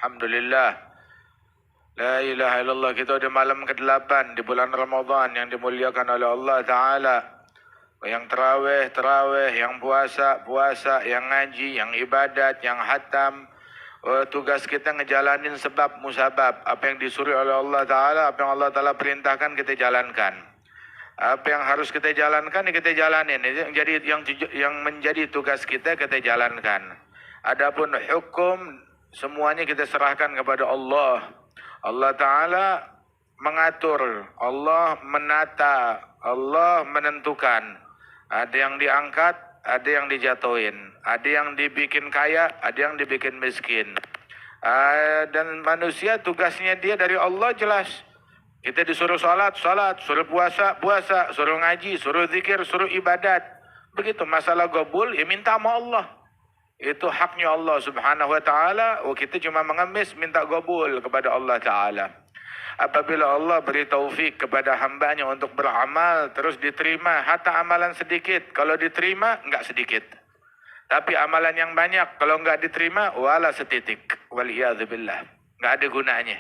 Alhamdulillah. La ilaha illallah. Kita di malam ke-8 di bulan Ramadan yang dimuliakan oleh Allah Ta'ala. Yang terawih, yang puasa, yang ngaji, yang ibadat, yang hatam. Tugas kita ngejalanin sebab musabab. Apa yang disuruh oleh Allah Ta'ala, apa yang Allah Ta'ala perintahkan kita jalankan. Apa yang harus kita jalankan, kita jalanin. Itu yang menjadi tugas kita jalankan. Adapun hukum semuanya kita serahkan kepada Allah. Allah Ta'ala mengatur, Allah menata, Allah menentukan. Ada yang diangkat, ada yang dijatuhin. Ada yang dibikin kaya, ada yang dibikin miskin. Dan manusia tugasnya dia dari Allah jelas. Kita disuruh salat, suruh puasa, suruh ngaji, suruh zikir, suruh ibadat. Begitu masalah gobul, ya minta sama Allah. Itu haknya Allah Subhanahu wa Ta'ala. Kita cuma mengemis minta gobul kepada Allah Ta'ala. Apabila Allah beri taufik kepada hambanya untuk beramal, terus diterima, hatta amalan sedikit. Kalau diterima, enggak sedikit. Tapi amalan yang banyak, kalau enggak diterima, wala setitik. Waliyadzubillah. Enggak ada gunanya.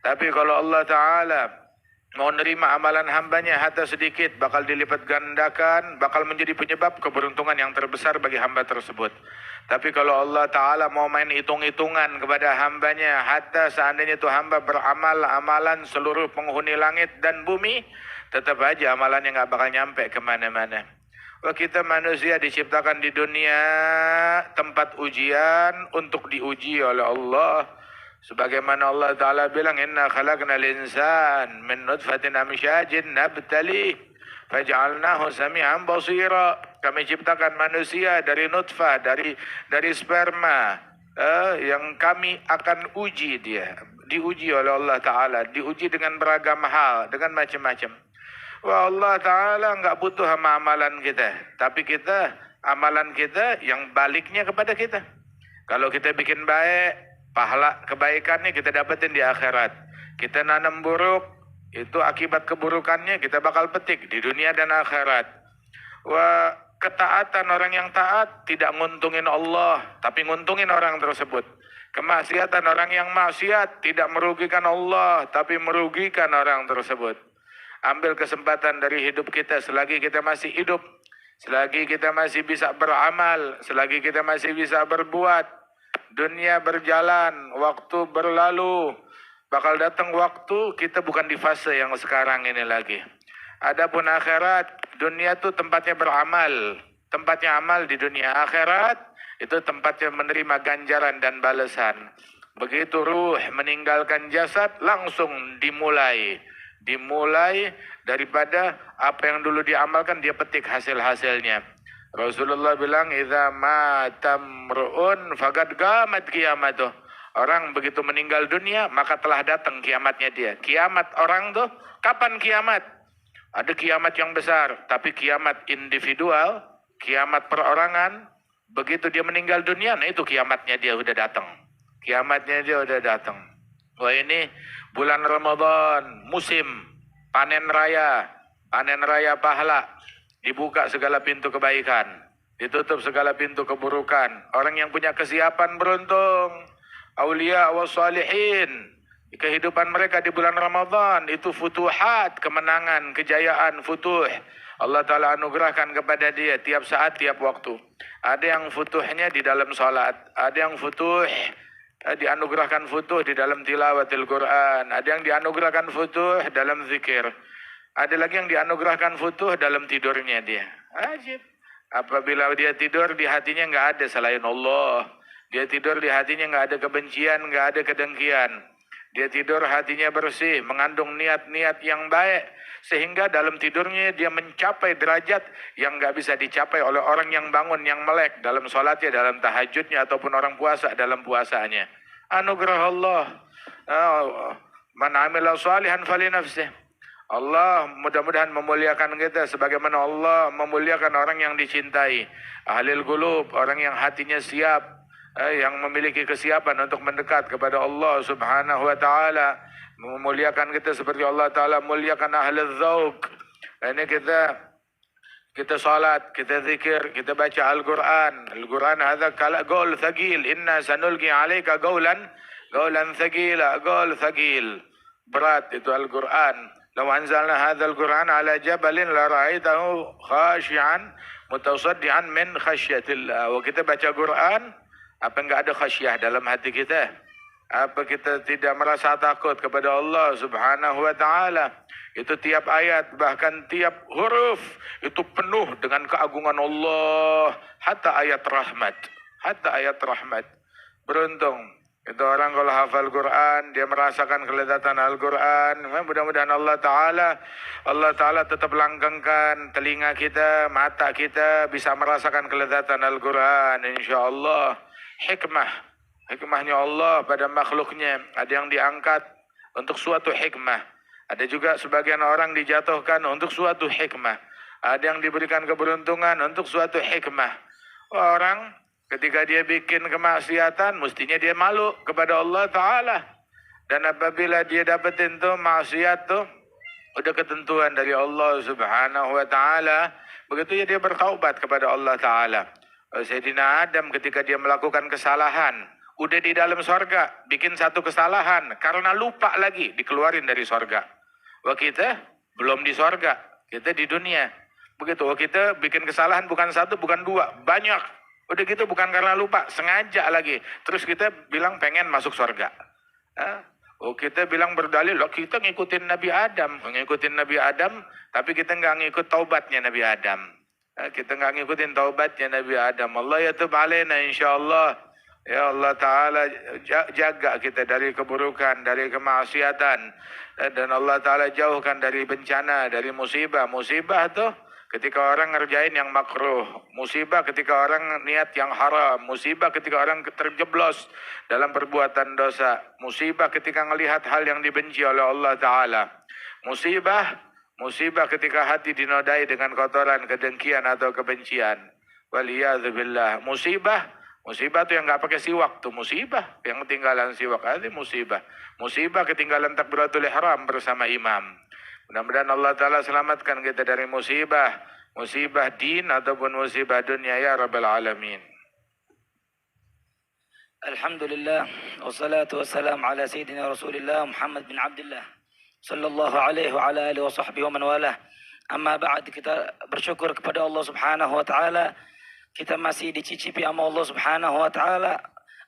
Tapi kalau Allah Ta'ala mau nerima amalan hambanya hatta sedikit, bakal dilipat gandakan, bakal menjadi penyebab keberuntungan yang terbesar bagi hamba tersebut. Tapi kalau Allah Ta'ala mau main hitung-hitungan kepada hambanya, hatta seandainya itu hamba beramal amalan seluruh penghuni langit dan bumi, tetap aja amalannya nggak bakal nyampe kemana-mana. Kita manusia diciptakan di dunia tempat ujian untuk diuji oleh Allah. Sebagaimana Allah Ta'ala bilang, inna khalaqnal insan min nutfatin amsyajin nabtalih faj'alnahu sami'an basira. Kami ciptakan manusia dari nutfah, dari sperma, yang kami akan uji dia. Diuji oleh Allah Ta'ala, diuji dengan beragam hal, dengan macam-macam. Wah, Allah Ta'ala enggak butuh sama amalan kita, tapi amalan kita yang baliknya kepada kita. Kalau kita bikin baik, pahala kebaikannya kita dapetin di akhirat. Kita nanam buruk, itu akibat keburukannya kita bakal petik di dunia dan akhirat. Wah, ketaatan orang yang taat tidak nguntungin Allah, tapi nguntungin orang tersebut. Kemaksiatan orang yang maksiat tidak merugikan Allah, tapi merugikan orang tersebut. Ambil kesempatan dari hidup kita selagi kita masih hidup, selagi kita masih bisa beramal, selagi kita masih bisa berbuat. Dunia berjalan, waktu berlalu, bakal datang waktu kita bukan di fase yang sekarang ini lagi. Adapun akhirat, dunia itu tempatnya beramal, tempatnya amal di dunia. Akhirat itu tempatnya menerima ganjaran dan balasan. Begitu ruh meninggalkan jasad, langsung dimulai daripada apa yang dulu diamalkan, dia petik hasil-hasilnya. Rasulullah bilang, idza mata mru'un faqad qamat qiyamatuh. Orang begitu meninggal dunia, maka telah datang kiamatnya dia. Kiamat orang tuh, kapan kiamat? Ada kiamat yang besar, tapi kiamat individual, kiamat perorangan, begitu dia meninggal dunia, nah itu kiamatnya dia udah datang. Kiamatnya dia udah datang. Wah, ini bulan Ramadan, musim panen raya pahala. Dibuka segala pintu kebaikan, ditutup segala pintu keburukan. Orang yang punya kesiapan beruntung. Aulia wa salihin. Kehidupan mereka di bulan Ramadan itu futuhat, kemenangan, kejayaan, futuh. Allah Ta'ala anugerahkan kepada dia tiap saat, tiap waktu. Ada yang futuhnya di dalam salat, ada yang futuh dianugerahkan futuh di dalam tilawatil Quran, ada yang dianugerahkan futuh dalam zikir. Ada lagi yang dianugerahkan futuh dalam tidurnya dia. Ajib. Apabila dia tidur, di hatinya nggak ada selain Allah. Dia tidur, di hatinya nggak ada kebencian, nggak ada kedengkian. Dia tidur, hatinya bersih, mengandung niat-niat yang baik. Sehingga dalam tidurnya dia mencapai derajat yang nggak bisa dicapai oleh orang yang bangun, yang melek. Dalam sholatnya, dalam tahajudnya, ataupun orang puasa dalam puasanya. Anugerah Allah. Man amila salihan fali nafsih. Allah mudah-mudahan memuliakan kita sebagaimana Allah memuliakan orang yang dicintai. Ahlil qulub, orang yang hatinya siap, yang memiliki kesiapan untuk mendekat kepada Allah Subhanahu wa Ta'ala. Memuliakan kita seperti Allah Ta'ala muliakan ahlul dzauq. Ini kita salat, kita zikir, kita baca Al-Quran. Al-Quran hadza qaul thaqil, inna sanulqi 'alaika qaulan Qaulan thaqila, qaul thaqil. Berat itu Al-Quran. Law anzalna hadzal Qur'an ala jabalin la ra'aitahu khashi'an mutasaddian min khasyatillah. Wa kita baca Quran, apa enggak ada khasyah dalam hati kita? Apa kita tidak merasa takut kepada Allah Subhanahu wa taala? Itu tiap ayat, bahkan tiap huruf itu penuh dengan keagungan Allah, hatta ayat rahmat. Hatta ayat rahmat. Beruntung itu orang kalau hafal Quran, dia merasakan kelezatan Al-Quran. Mudah-mudahan Allah Ta'ala tetap langgengkan telinga kita, mata kita bisa merasakan kelezatan Al-Quran. InsyaAllah. Hikmahnya Allah pada makhluknya. Ada yang diangkat untuk suatu hikmah. Ada juga sebagian orang dijatuhkan untuk suatu hikmah. Ada yang diberikan keberuntungan untuk suatu hikmah. Orang ketika dia bikin kemaksiatan, mestinya dia malu kepada Allah Ta'ala. Dan apabila dia dapetin tuh maksiat tuh, udah ketentuan dari Allah Subhanahu wa Ta'ala, begitu ya dia bertaubat kepada Allah Ta'ala. Sayyidina Adam ketika dia melakukan kesalahan, udah di dalam sorga, bikin satu kesalahan, karena lupa lagi, dikeluarin dari sorga. Wah kita belum di sorga, kita di dunia. Begitu, wah kita bikin kesalahan bukan satu, bukan dua, banyak. Udah gitu bukan karena lupa, sengaja lagi. Terus kita bilang pengen masuk sorga. Oh kita bilang berdalil, loh kita ngikutin Nabi Adam. Ngikutin Nabi Adam, tapi kita nggak ngikut taubatnya Nabi Adam. Kita nggak ngikutin taubatnya Nabi Adam. Allah yatub alaina insyaAllah. Ya Allah Ta'ala jaga kita dari keburukan, dari kemaksiatan. Dan Allah Ta'ala jauhkan dari bencana, dari musibah. Musibah tuh ketika orang ngerjain yang makruh. Musibah ketika orang niat yang haram. Musibah ketika orang terjeblos dalam perbuatan dosa. Musibah ketika melihat hal yang dibenci oleh Allah Ta'ala. Musibah ketika hati dinodai dengan kotoran, kedengkian atau kebencian. Waliyadzubillah. Musibah tuh yang nggak pakai siwak tuh musibah, yang ketinggalan siwak itu musibah. Musibah ketinggalan takbiratul ihram bersama imam. Mudah-mudahan Allah Ta'ala selamatkan kita dari musibah din ataupun musibah dunia ya Rabbal Alamin. Alhamdulillah, wassalatu wassalam ala Sayyidina Rasulillah Muhammad bin Abdullah sallallahu alaihi wa ala alihi wa sahbihi wa man walah. Amma ba'd, kita bersyukur kepada Allah Subhanahu wa Ta'ala. Kita masih dicicipi sama Allah Subhanahu wa Ta'ala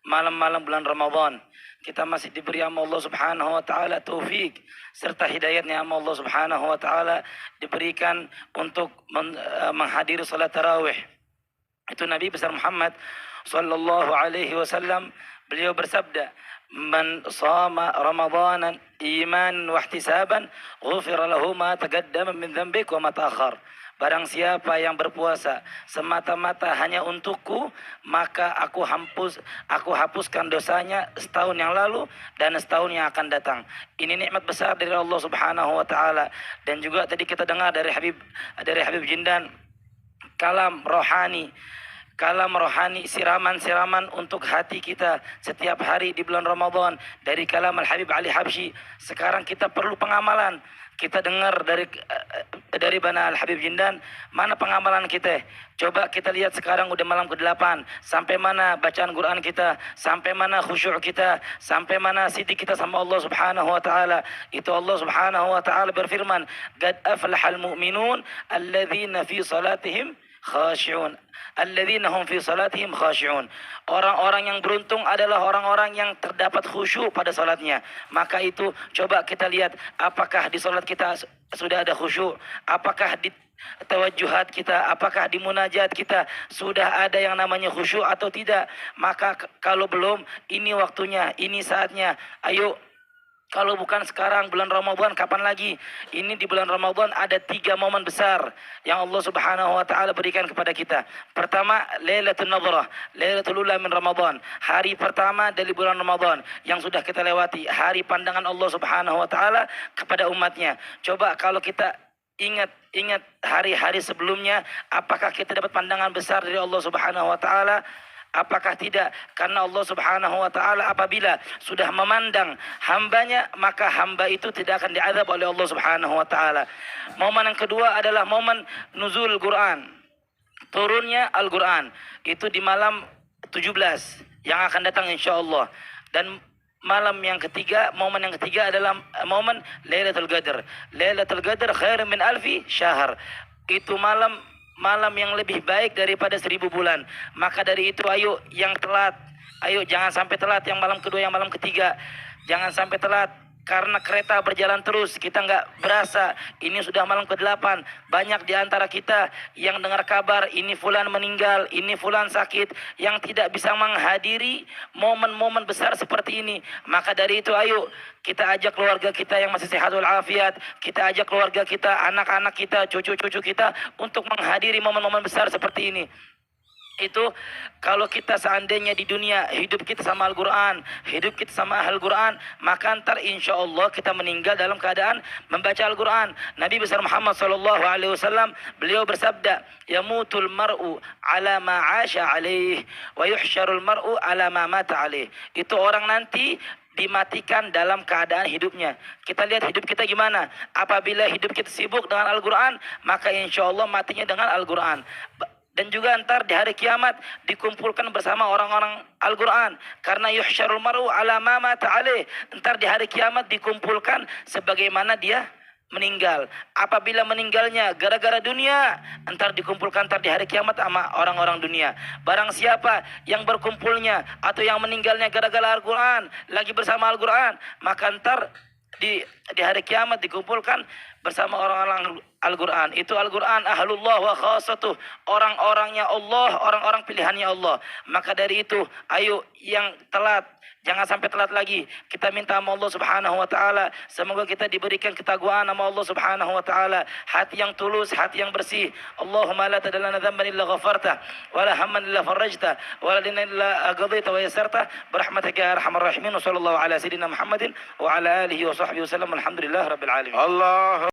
malam-malam bulan Ramadan. Kita masih diberi sama Allah Subhanahu wa Ta'ala taufik serta hidayatnya sama Allah Subhanahu wa Ta'ala diberikan untuk menghadiri salat tarawih. Itu Nabi besar Muhammad sallallahu alaihi wasallam, beliau bersabda, "Man shama Ramadanan imanan wa ihtisaban, ghufira lahu ma taqaddama min dhanbik wa ma ta'akhkhar." Barang siapa yang berpuasa semata-mata hanya untukku, maka aku hapuskan dosanya setahun yang lalu dan setahun yang akan datang. Ini nikmat besar dari Allah Subhanahu wa Ta'ala. Dan juga tadi kita dengar dari Habib Jindan, kalam rohani, siraman untuk hati kita setiap hari di bulan Ramadan dari kalam Al-Habib Ali Habsyi. Sekarang kita perlu pengamalan. Kita dengar dari Bana Al-Habib Jindan, mana pengamalan kita? Coba kita lihat sekarang udah malam ke-8, sampai mana bacaan Quran kita, sampai mana khusyuk kita, sampai mana sidik kita sama Allah Subhanahu wa Ta'ala. Itu Allah Subhanahu wa Ta'ala berfirman, "Qad aflahal mu'minun alladzina fi salatihim khashi'un." Alladzina hum fi salatihim khashi'un. Orang-orang yang beruntung adalah orang-orang yang terdapat khusyuk pada salatnya. Maka itu coba kita lihat apakah di salat kita sudah ada khusyuk, apakah di tawajjuhat kita, apakah di munajat kita sudah ada yang namanya khusyuk atau tidak. Maka kalau belum, ini waktunya, ini saatnya. Ayo, kalau bukan sekarang bulan Ramadan, kapan lagi? Ini di bulan Ramadan ada 3 momen besar yang Allah Subhanahu wa Ta'ala berikan kepada kita. Pertama, Lailatul Nadhrah, Lailatul Ula min Ramadan. Hari pertama dari bulan Ramadan yang sudah kita lewati, hari pandangan Allah Subhanahu wa Ta'ala kepada umatnya. Coba kalau kita ingat hari-hari sebelumnya, apakah kita dapat pandangan besar dari Allah Subhanahu wa Ta'ala? Apakah tidak? Karena Allah Subhanahu wa Ta'ala apabila sudah memandang hambanya, maka hamba itu tidak akan diazab oleh Allah Subhanahu wa Ta'ala. Momen yang kedua adalah momen nuzul Quran, turunnya Al-Quran. Itu di malam 17 yang akan datang insya Allah. Dan malam yang ketiga, momen yang ketiga adalah momen Lailatul Qadar. Lailatul Qadar khair min alfi syahr. Itu malam yang lebih baik daripada 1000 bulan. Maka dari itu ayo yang telat, ayo jangan sampai telat yang malam kedua, yang malam ketiga. Jangan sampai telat. Karena kereta berjalan terus, kita nggak berasa. Ini sudah malam ke-8. Banyak di antara kita yang dengar kabar, ini fulan meninggal, ini fulan sakit, yang tidak bisa menghadiri momen-momen besar seperti ini. Maka dari itu ayo, kita ajak keluarga kita yang masih sehat walafiat, kita ajak keluarga kita, anak-anak kita, cucu-cucu kita, untuk menghadiri momen-momen besar seperti ini. Itu kalau kita seandainya di dunia hidup kita sama Al-Quran, hidup kita sama Al-Quran, maka ntar insya Allah kita meninggal dalam keadaan membaca Al-Quran. Nabi besar Muhammad SAW, beliau bersabda, yamutul mar'u ala ma 'asha alaih wa yuhsyarul mar'u ala ma mata alaih. Itu orang nanti dimatikan dalam keadaan hidupnya. Kita lihat hidup kita gimana. Apabila hidup kita sibuk dengan Al-Quran, maka insya Allah matinya dengan Al-Quran. Dan juga antar di hari kiamat dikumpulkan bersama orang-orang Al-Quran. Karena yuhsyarul mar'u ala ma mata alaih. Entar di hari kiamat dikumpulkan sebagaimana dia meninggal. Apabila meninggalnya gara-gara dunia, entar dikumpulkan entar di hari kiamat sama orang-orang dunia. Barang siapa yang berkumpulnya atau yang meninggalnya gara-gara Al-Quran, lagi bersama Al-Quran, maka entar di hari kiamat dikumpulkan bersama orang-orang Al-Quran. Itu Al-Quran ahlullah wa khasatuh, orang-orangnya Allah, orang-orang pilihannya Allah. Maka dari itu ayo yang telat, jangan sampai telat lagi. Kita minta sama Allah Subhanahu wa taala, semoga kita diberikan ketakwaan sama Allah Subhanahu wa taala, hati yang tulus, hati yang bersih. Allahumma la tadallana dhanban illa ghafarta wa la hamman illa farajta wa la dinan illa qadaita wa yassarta birahmatika ya arhamar rahimin. Sallallahu ala sayyidina Muhammadin wa ala alihi wa sahbihi wasallam. Alhamdulillah rabbil alamin. Allah